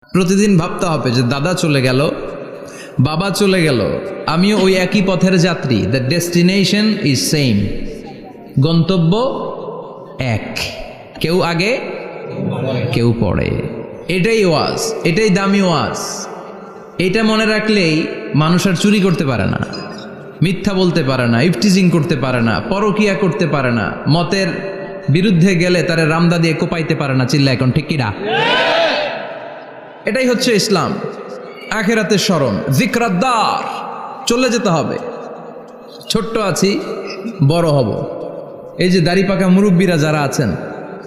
প্রতিদিন ভাবতে হবে যে দাদা চলে গেল, বাবা চলে গেল, আমিও ওই একই পথের যাত্রী। দ্য ডেস্টিনেশন ইজ সেম, গন্তব্য এক, কেউ আগে কেউ পরে। এটাই ওয়াজ, এটাই দামি ওয়াজ। এটা মনে রাখলেই মানুষ আর চুরি করতে পারে না, মিথ্যা বলতে পারে না, ইফটিজিং করতে পারে না, পরকিয়া করতে পারে না, মতের বিরুদ্ধে গেলে তারে রামদা দিয়ে কোপাইতে পারে না। চিল্লা এখন ঠিক কিনা? এটাই হচ্ছে ইসলাম। আখিরাতের স্মরণ, যিকরাদ্দার, চলে যেতে হবে। ছোট্ট আছি, বড় হব। এই যে দাড়ি পাকা মুরব্বীরা যারা আছেন,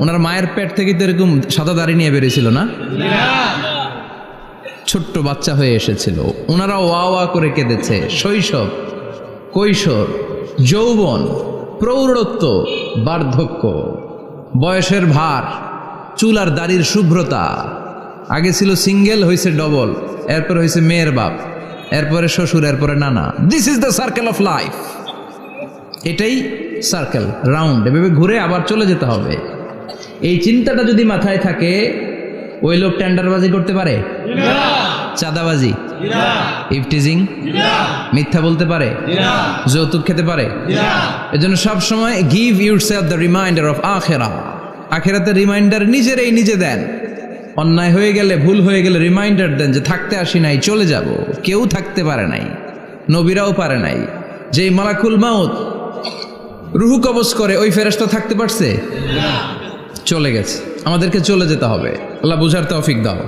ওনার মায়ের পেট থেকে তো এরকম সাদা দাড়ি নিয়ে বেরিয়েছিল না? ছোট্ট বাচ্চা হয়ে এসেছিল, ওনারা ওয়া ওয়া করে কেঁদেছে। শৈশব, কৈশোর, যৌবন, প্রৌঢ়ত্ব, বার্ধক্য, বয়সের ভার, চুল আর দাড়ির শুভ্রতা। আগে ছিল সিঙ্গেল, হয়েছে ডবল, এরপর হয়েছে মেয়ের বাপ, এরপরে শ্বশুর, এরপরে নানা। This is the circle of life. এটাই সার্কেল, রাউন্ড, এভাবে ঘুরে আবার চলে যেতে হবে। এই চিন্তাটা যদি মাথায় থাকে, ওই লোক টেন্ডারবাজি করতে পারে? চাঁদাবাজি, ইফটিজিং, মিথ্যা বলতে পারে? যৌতুক খেতে পারে? এজন্য সবসময় give yourself the reminder of আখিরা। আখিরাতের রিমাইন্ডার নিজেরাই নিজে দেন। অন্যায় হয়ে গেলে, ভুল হয়ে গেলে রিমাইন্ডার দেন যে থাকতে আসি নাই, চলে যাব। কেউ থাকতে পারে নাই, নবীরাও পারে নাই। যেই মালাকুল মাউত রুহু কবজ করে, ওই ফেরেশতা থাকতে পারছে? চলে গেছে। আমাদেরকে চলে যেতে হবে। আল্লাহ বুঝার তৌফিক দাও।